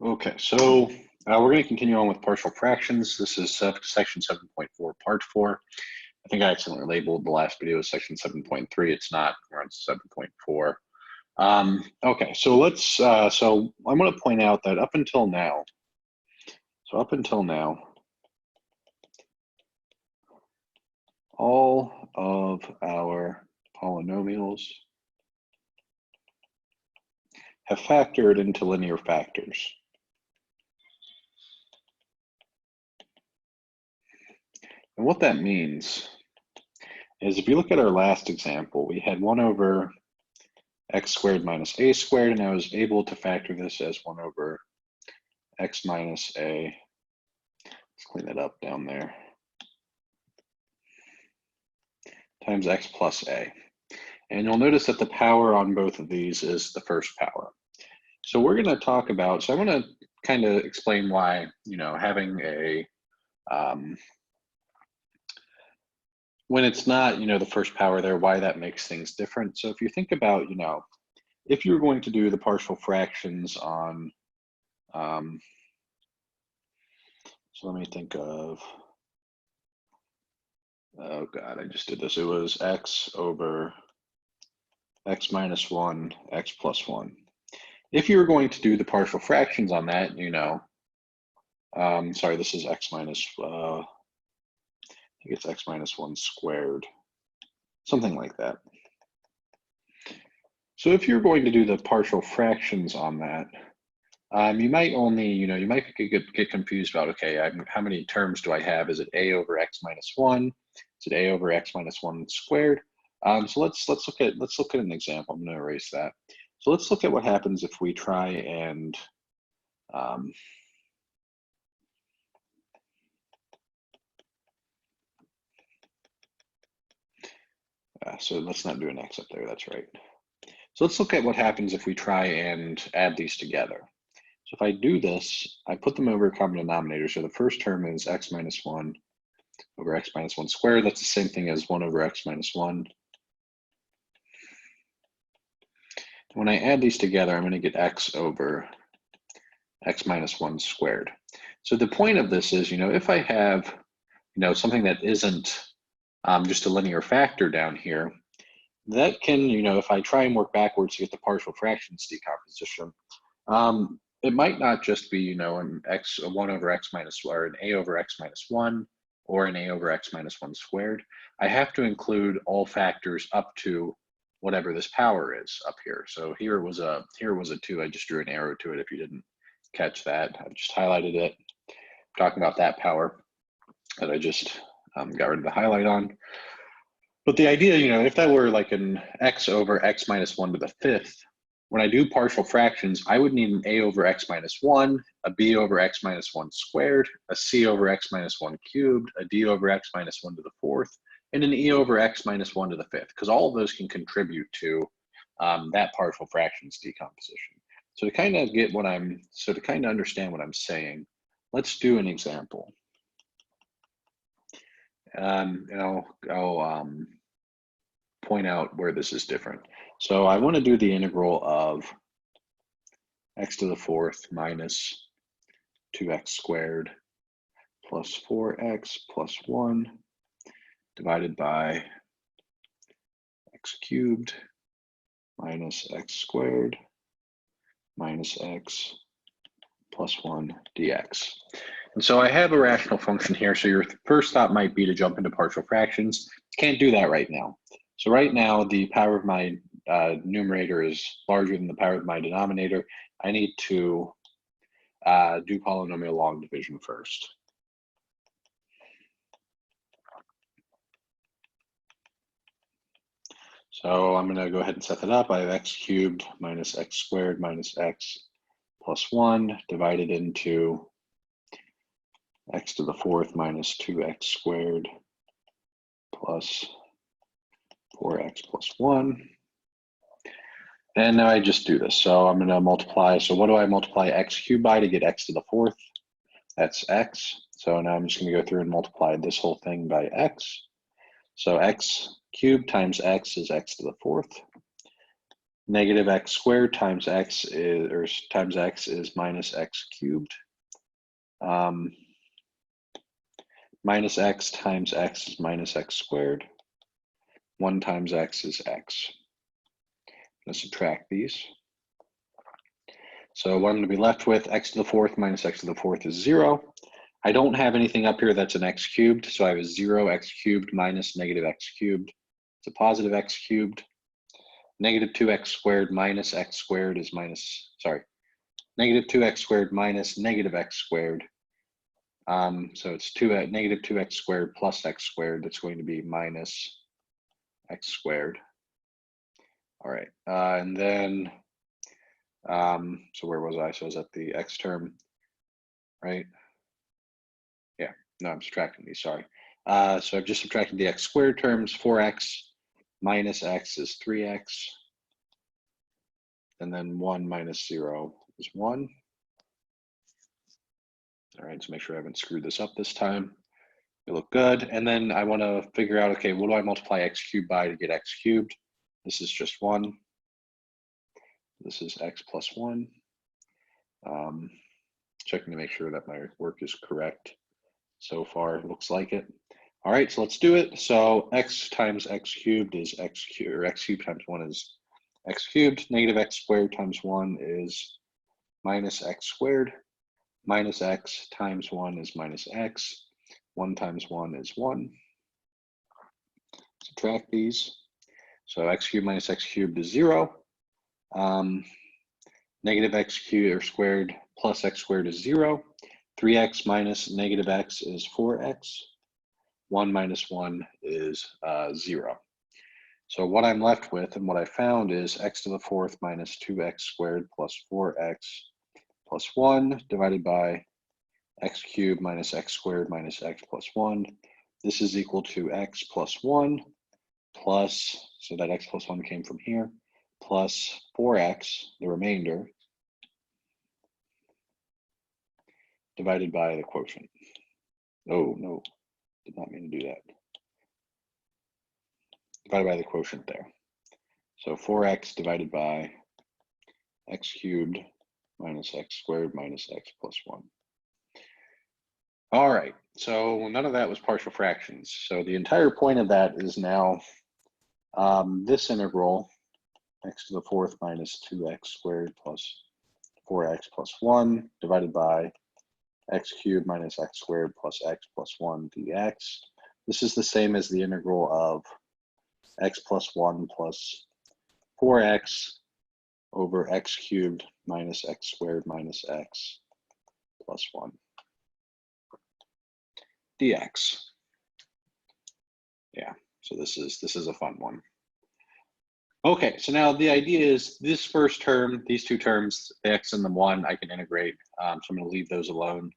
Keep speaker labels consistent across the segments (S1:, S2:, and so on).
S1: Okay, so we're going to continue on with partial fractions. This is section 7.4, part 4. I think I accidentally labeled the last video as section 7.3. It's not. We're on 7.4. Okay, so let's. So I'm going to point out that up until now, all of our polynomials have factored into linear factors. And what that means is if you look at our last example, we had 1 over x squared minus a squared, and I was able to factor this as 1 over x minus a. Let's clean that up down there. Times x plus a. And you'll notice that the power on both of these is the first power. So we're going to talk about, so I'm going to kind of explain why, having a, when it's not, the first power there, why that makes things different. So if you think about, if you're going to do the partial fractions on, so let me think of, oh God, I just did this. It was x over x minus 1, x plus 1. If you were going to do the partial fractions on that, sorry, this is x minus, I think it's x minus 1 squared, something like that. So if you're going to do the partial fractions on that, you might only, you might get confused about, okay, how many terms do I have? Is it a over x minus 1? Is it a over x minus 1 squared? So let's look at an example. I'm going to erase that. So let's look at what happens if we try and so let's not do an x up there. That's right. So let's look at what happens if we try and add these together. So if I do this, I put them over a common denominator. So the first term is x minus 1 over x minus 1 squared. That's the same thing as 1 over x minus 1. When I add these together, I'm going to get x over x minus 1 squared. So the point of this is, if I have, something that isn't just a linear factor down here, that can, if I try and work backwards to get the partial fractions decomposition, it might not just be, a 1 over x minus, or an a over x minus 1, or an a over x minus 1 squared. I have to include all factors up to whatever this power is up here. So here was a 2. I just drew an arrow to it if you didn't catch that. I just highlighted it. I'm talking about that power that I just got rid of the highlight on. But the idea, if that were like an x over x minus 1 to the 5th, when I do partial fractions, I would need an a over x minus 1, a b over x minus 1 squared, a c over x minus 1 cubed, a d over x minus 1 to the 4th, and an e over x minus 1 to the 5th, because all of those can contribute to that partial fractions decomposition. So to kind of get to kind of understand what I'm saying, let's do an example. And I'll point out where this is different. So I want to do the integral of x to the 4th minus 2x squared plus 4x plus 1 divided by x cubed minus x squared minus x plus 1 dx. And so I have a rational function here. So your first thought might be to jump into partial fractions. Can't do that right now. So right now, the power of my numerator is larger than the power of my denominator. I need to do polynomial long division first. So I'm going to go ahead and set that up. I have x cubed minus x squared minus x plus 1 divided into x to the 4th minus 2x squared plus 4x plus 1. And now I just do this. So I'm going to multiply. So what do I multiply x cubed by to get x to the 4th? That's x. So now I'm just going to go through and multiply this whole thing by x. So x cubed times x is x to the 4th. negative x squared times x is minus x cubed. Minus x times x is minus x squared. 1 times x is x. I'm going to subtract these. So what I'm going to be left with, x to the fourth minus x to the fourth is 0. I don't have anything up here that's an x cubed, so I have a 0 x cubed minus negative x cubed. It's a positive x cubed. Negative 2x squared minus x squared is negative 2x squared minus negative x squared. So it's negative 2x squared plus x squared. That's going to be minus x squared. All right, and then, so where was I? So I was at the x term, right? Yeah, no, I'm subtracting these, sorry. So I've just subtracted the x squared terms. 4x minus x is 3x. And then 1 minus 0 is 1. All right, so make sure I haven't screwed this up this time. It look good. And then I want to figure out, okay, what do I multiply x cubed by to get x cubed? This is just 1. This is x plus 1. Checking to make sure that my work is correct. So far, it looks like it. All right, so let's do it. So x times x cubed is x cubed, or x cubed times 1 is x cubed. Negative x squared times 1 is minus x squared. Minus x times 1 is minus x. 1 times 1 is 1. Subtract these. So x cubed minus x cubed is 0. Negative x cubed or squared plus x squared is 0. 3x minus negative x is 4x. 1 minus 1 is 0. So what I'm left with and what I found is x to the fourth minus 2x squared plus 4x plus 1 divided by x cubed minus x squared minus x plus 1. This is equal to x plus 1 plus, so that x plus 1 came from here, plus 4x, the remainder, divided by the quotient. Oh, no, did not mean to do that. Divided by the quotient there. So 4x divided by x cubed minus x squared minus x plus 1. All right, so none of that was partial fractions. So the entire point of that is now this integral, x to the fourth minus 2x squared plus 4x plus 1 divided by x cubed minus x squared plus x plus 1 dx. This is the same as the integral of x plus 1 plus 4x over x cubed minus x squared minus x plus 1 dx. Yeah, so this is a fun one. Okay, so now the idea is this first term, these two terms, the x and the 1, I can integrate. So I'm going to leave those alone.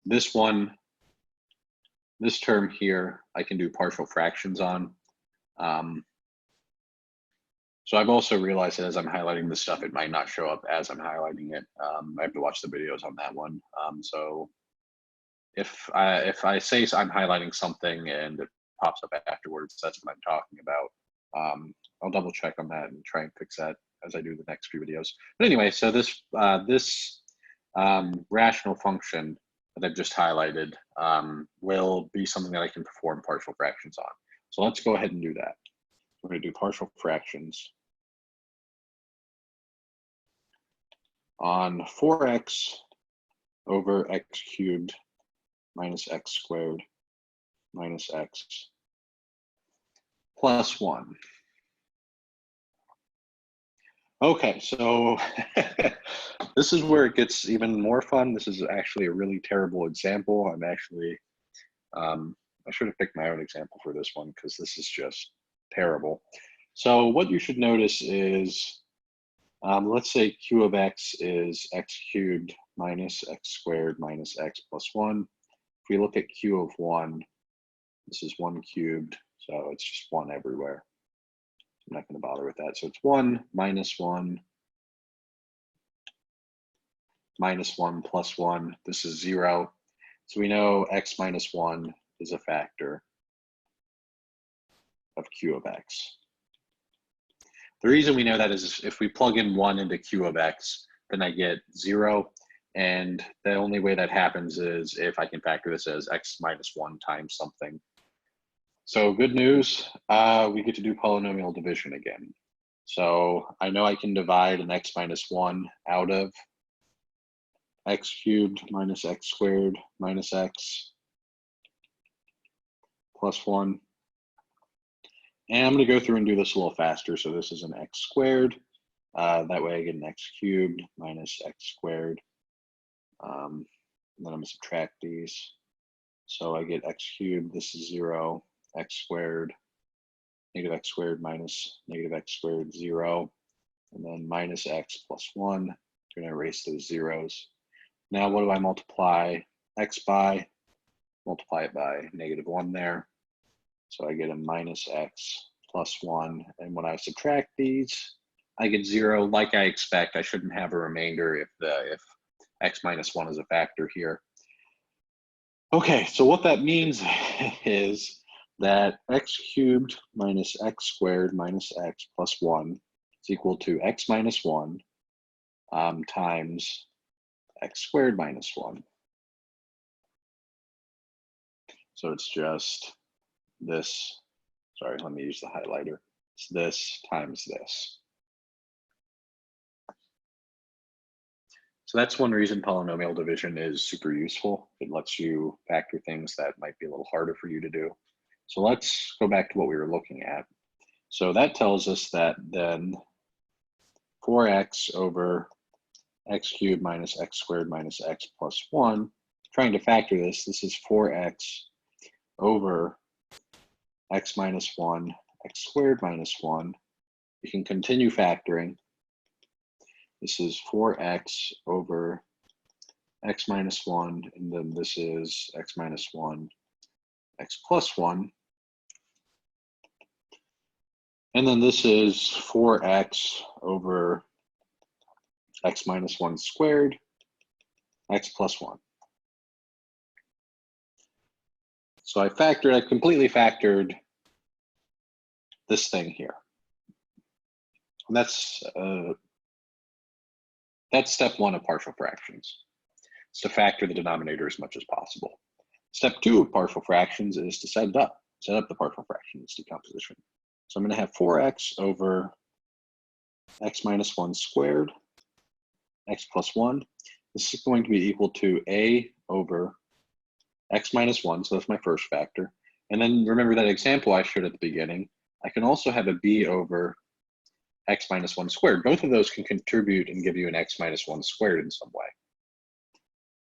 S1: This one, this term here, I can do partial fractions on. So I've also realized that as I'm highlighting this stuff, it might not show up as I'm highlighting it. I have to watch the videos on that one. So if I say I'm highlighting something and it pops up afterwards, that's what I'm talking about. I'll double check on that and try and fix that as I do the next few videos. But anyway, so this rational function that I've just highlighted will be something that I can perform partial fractions on. So let's go ahead and do that. We're going to do partial fractions on 4x over x cubed minus x squared minus x plus 1. Okay, so this is where it gets even more fun. This is actually a really terrible example. I'm actually, I should have picked my own example for this one because this is just terrible. So what you should notice is, let's say q of x is x cubed minus x squared minus x plus 1. If we look at q of 1, this is 1 cubed, so it's just 1 everywhere. I'm not going to bother with that. So it's 1 minus 1 minus 1 plus 1. This is 0. So we know x minus 1 is a factor of q of x. The reason we know that is if we plug in 1 into q of x, then I get 0. And the only way that happens is if I can factor this as x minus 1 times something. So good news, we get to do polynomial division again. So I know I can divide an x minus 1 out of x cubed minus x squared minus x plus 1. And I'm going to go through and do this a little faster. So this is an x squared. That way I get an x cubed minus x squared. And then I'm going to subtract these. So I get x cubed, this is 0, x squared, negative x squared minus negative x squared, 0. And then minus x plus 1. I'm going to erase those zeros. Now what do I multiply x by? Multiply it by negative 1 there. So I get a minus x plus 1. And when I subtract these, I get 0 like I expect. I shouldn't have a remainder if x minus 1 is a factor here. Okay, so what that means is that x cubed minus x squared minus x plus 1 is equal to x minus 1 times x squared minus 1. So it's just this, sorry, let me use the highlighter. It's this times this. So that's one reason polynomial division is super useful. It lets you factor things that might be a little harder for you to do. So let's go back to what we were looking at. So that tells us that then 4x over x cubed minus x squared minus x plus 1, trying to factor this, this is 4x over x minus 1, x squared minus 1. You can continue factoring. This is 4x over x minus 1, and then this is x minus 1, x plus 1. And then this is 4x over x minus 1 squared, x plus 1. So I completely factored this thing here. And that's step 1 of partial fractions. It's to factor the denominator as much as possible. Step 2 of partial fractions is to set up the partial fractions decomposition. So I'm going to have 4x over x minus 1 squared, x plus 1. This is going to be equal to a over x minus 1, so that's my first factor. And then remember that example I showed at the beginning. I can also have a b over x minus 1 squared. Both of those can contribute and give you an x minus 1 squared in some way.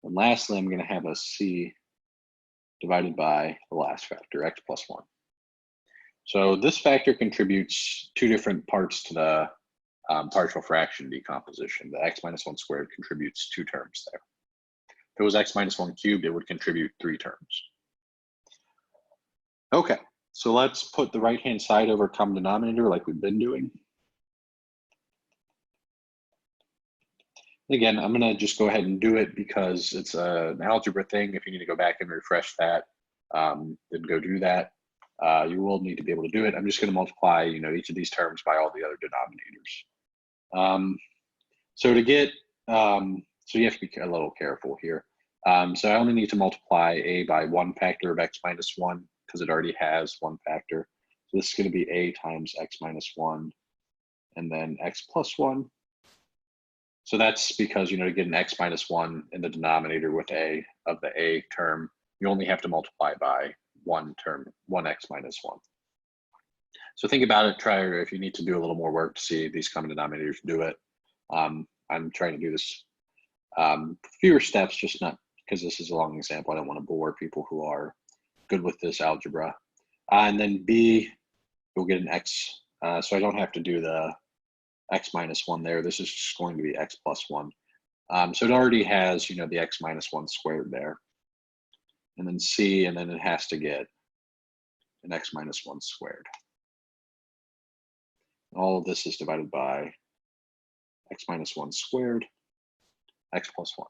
S1: And lastly, I'm going to have a c divided by the last factor, x plus 1. So this factor contributes 2 different parts to the partial fraction decomposition. The x minus 1 squared contributes 2 terms there. If it was x minus 1 cubed, it would contribute 3 terms. Okay, so let's put the right-hand side over common denominator like we've been doing. Again, I'm gonna just go ahead and do it because it's an algebra thing. If you need to go back and refresh that, then go do that. You will need to be able to do it. I'm just gonna multiply, each of these terms by all the other denominators. So to get, so you have to be a little careful here. So I only need to multiply a by 1 factor of x minus 1 because it already has 1 factor. So this is gonna be a times x minus 1 and then x plus 1. So that's because, to get an x minus 1 in the denominator with a of the a term, you only have to multiply by 1 term, 1x minus 1. So think about it, if you need to do a little more work to see these common denominators, do it. I'm trying to do this fewer steps, just not because this is a long example. I don't want to bore people who are good with this algebra. And then b, you'll get an x. So I don't have to do the x minus 1 there. This is just going to be x plus 1. So it already has, the x minus 1 squared there. And then c, and then it has to get an x minus 1 squared. All of this is divided by x minus 1 squared, x plus 1.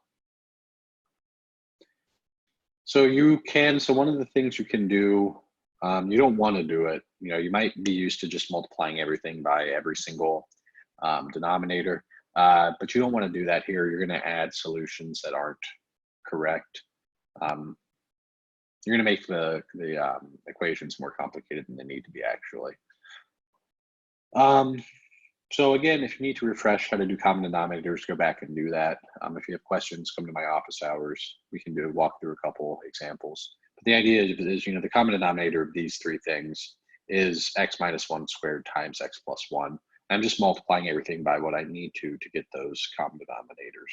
S1: So one of the things you can do You don't want to do it. You might be used to just multiplying everything by every single denominator, but you don't want to do that here. You're going to add solutions that aren't correct. You're going to make the equations more complicated than they need to be actually. So again, if you need to refresh how to do common denominators, go back and do that. If you have questions, come to my office hours. We can walk through a couple examples. But the idea is, the common denominator of these three things is x minus 1 squared times x plus 1. I'm just multiplying everything by what I need to get those common denominators.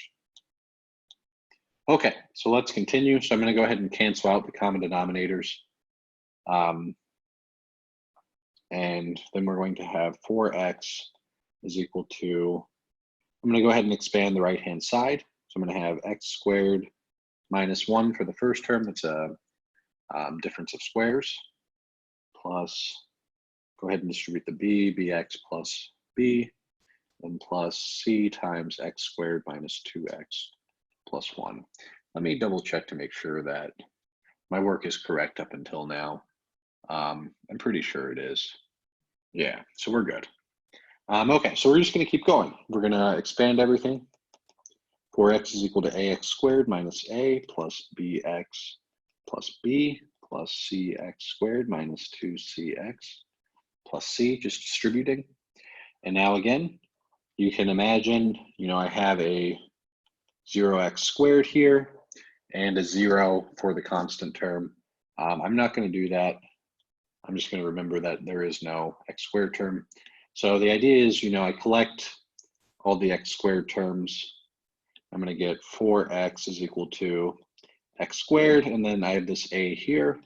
S1: Okay, so let's continue. So I'm going to go ahead and cancel out the common denominators. And then we're going to have 4x is equal to, I'm going to go ahead and expand the right-hand side. So I'm going to have x squared minus 1 for the first term. That's a difference of squares, plus, go ahead and distribute the b, bx plus b, and plus c times x squared minus 2x plus 1. Let me double check to make sure that my work is correct up until now. I'm pretty sure it is. Yeah, so we're good. Okay, so we're just going to keep going. We're going to expand everything. 4x is equal to ax squared minus a plus bx plus b plus cx squared minus 2cx plus c, just distributing. And now again, you can imagine, I have a 0x squared here and a 0 for the constant term. I'm not going to do that. I'm just going to remember that there is no x squared term. So the idea is, I collect all the x squared terms. I'm going to get 4x is equal to x squared, and then I have this a here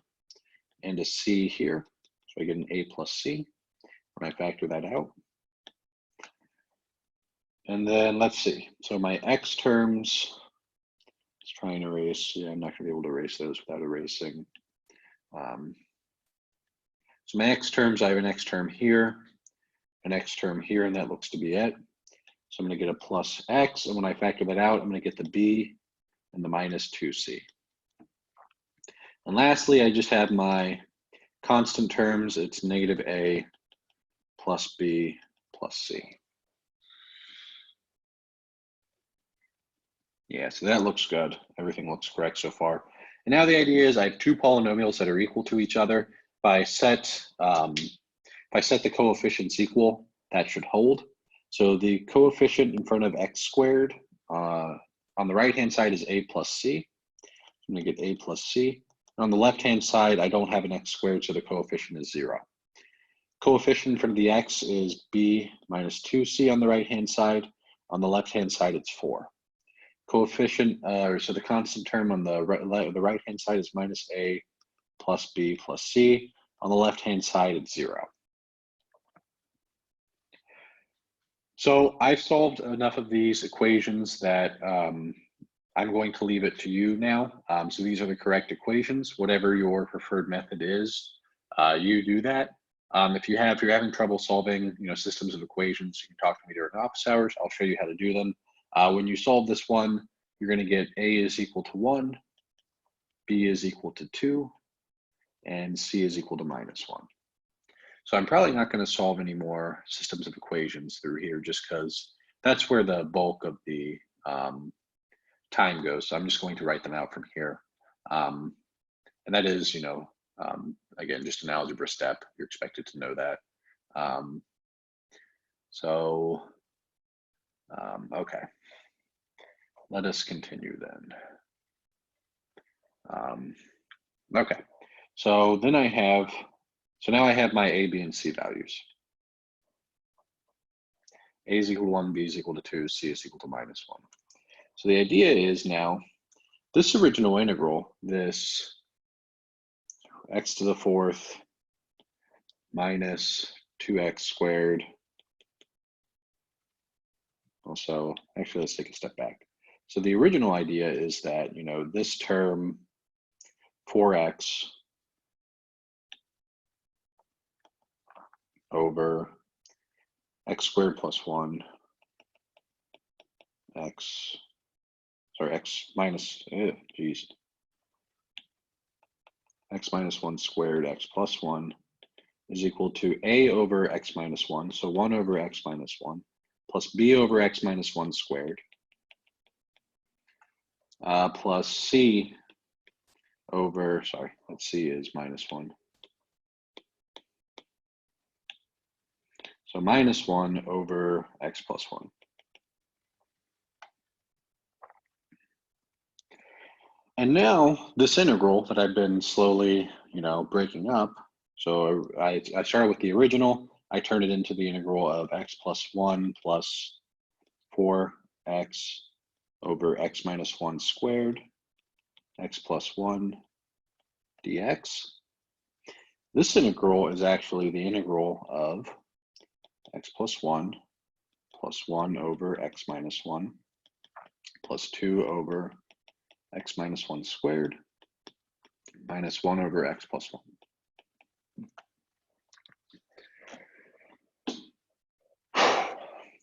S1: and a c here. So I get an a plus c when I factor that out. And then let's see. So my x terms, let's try and erase. Yeah, I'm not going to be able to erase those without erasing. So my x terms, I have an x term here, an x term here, and that looks to be it. So I'm going to get a plus x, and when I factor that out, I'm going to get the b and the minus 2c. And lastly, I just have my constant terms. It's negative a plus b plus c. Yeah, so that looks good. Everything looks correct so far. And now the idea is I have two polynomials that are equal to each other. If I set the coefficients equal, that should hold. So the coefficient in front of x squared on the right-hand side is a plus c. I'm going to get a plus c. And on the left-hand side, I don't have an x squared, so the coefficient is 0. Coefficient in front of the x is b minus 2c on the right-hand side. On the left-hand side, it's 4. Coefficient, so the constant term on the right-hand side is minus a plus b plus c. On the left-hand side, it's 0. So I've solved enough of these equations that I'm going to leave it to you now. So these are the correct equations. Whatever your preferred method is, you do that. If you're having trouble solving, systems of equations, you can talk to me during office hours. I'll show you how to do them. When you solve this one, you're going to get a is equal to 1, b is equal to 2, and c is equal to minus 1. So I'm probably not going to solve any more systems of equations through here just because that's where the bulk of the time goes. So I'm just going to write them out from here. And that is, again, just an algebra step. You're expected to know that. Okay. Let us continue then. Okay. So then now I have my a, b, and c values. A is equal to 1, b is equal to 2, c is equal to minus 1. So the idea is now, this original integral, this x to the 4th minus 2x squared. Also, actually, let's take a step back. So the original idea is that, this term 4x over x squared plus 1, x minus, x minus 1 squared x plus 1 is equal to a over x minus 1, so 1 over x minus 1, plus b over x minus 1 squared, plus c over, sorry, let's see, is minus 1. So minus 1 over x plus 1. And now this integral that I've been slowly, breaking up. So I started with the original. I turned it into the integral of x plus 1 plus 4x over x minus 1 squared, x plus 1 dx. This integral is actually the integral of x plus 1 over x minus 1 plus 2 over x minus 1 squared minus 1 over x plus 1.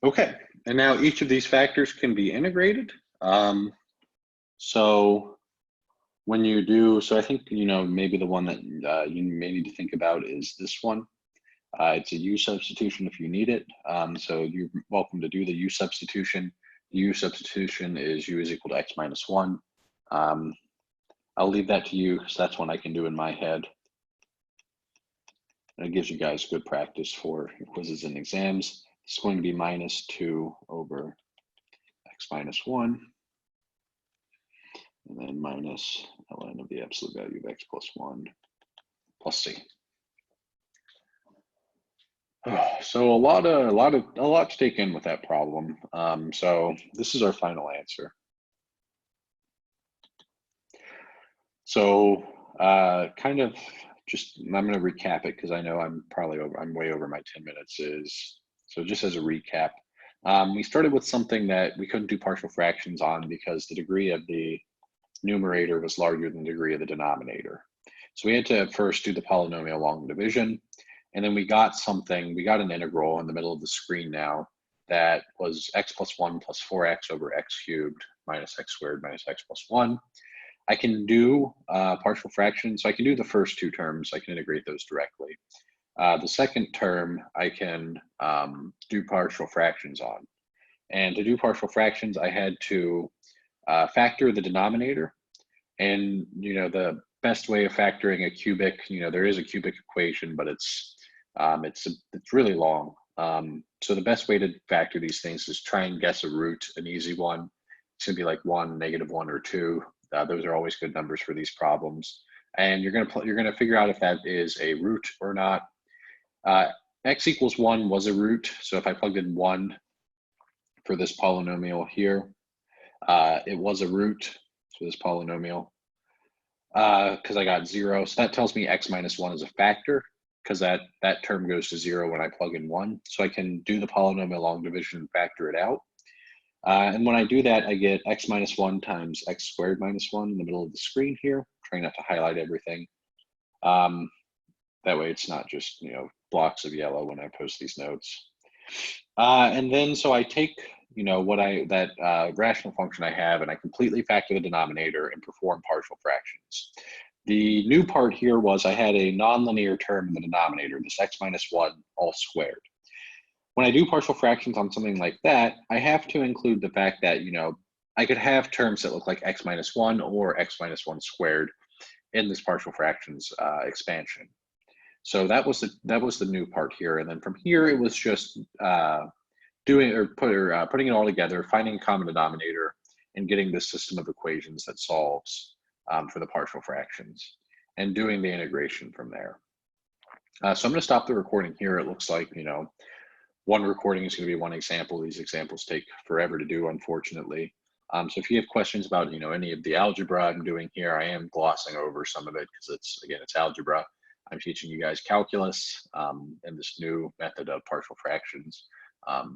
S1: Okay, and now each of these factors can be integrated. So when you do, so I think, maybe the one that you may need to think about is this one. It's a U substitution if you need it. So you're welcome to do the U substitution. The U substitution is U is equal to x minus 1. I'll leave that to you because that's one I can do in my head. And it gives you guys good practice for your quizzes and exams. It's going to be minus 2 over x minus 1. And then minus ln of the absolute value of x plus 1 plus c. So a lot to take in with that problem. So this is our final answer. So kind of just, I'm going to recap it because I know I'm way over my 10 minutes so just as a recap, we started with something that we couldn't do partial fractions on because the degree of the numerator was larger than the degree of the denominator. So we had to first do the polynomial long division, and then we got an integral in the middle of the screen now that was x plus 1 plus 4x over x cubed minus x squared minus x plus 1. I can do partial fractions, so I can do the first two terms. I can integrate those directly. The second term, I can do partial fractions on. And to do partial fractions, I had to factor the denominator. And, the best way of factoring a cubic, there is a cubic equation, but it's really long. So the best way to factor these things is try and guess a root, an easy one. It's gonna be like 1, -1, or 2. Those are always good numbers for these problems. And you're gonna figure out if that is a root or not. X equals 1 was a root. So if I plugged in 1 for this polynomial here, it was a root for this polynomial because I got 0. So that tells me x minus 1 is a factor because that term goes to 0 when I plug in 1. So I can do the polynomial long division and factor it out. And when I do that, I get x minus 1 times x squared minus 1 in the middle of the screen here. Trying not to highlight everything. That way it's not just, blocks of yellow when I post these notes. And then, so I take, that rational function I have, and I completely factor the denominator and perform partial fractions. The new part here was I had a nonlinear term in the denominator, this x minus 1 all squared. When I do partial fractions on something like that, I have to include the fact that, I could have terms that look like x minus 1 or x minus 1 squared in this partial fractions expansion. So that was the new part here. And then from here, it was just putting it all together, finding a common denominator, and getting this system of equations that solves for the partial fractions, and doing the integration from there. So I'm going to stop the recording here. It looks like, one recording is going to be one example. These examples take forever to do, unfortunately. So if you have questions about, any of the algebra I'm doing here, I am glossing over some of it because it's algebra. I'm teaching you guys calculus and this new method of partial fractions.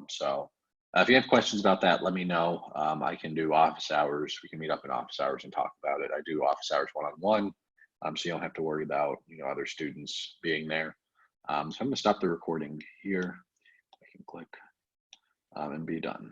S1: So if you have questions about that, let me know. I can do office hours. We can meet up in office hours and talk about it. I do office hours one-on-one, so you don't have to worry about other students being there. So I'm going to stop the recording here. I can click and be done.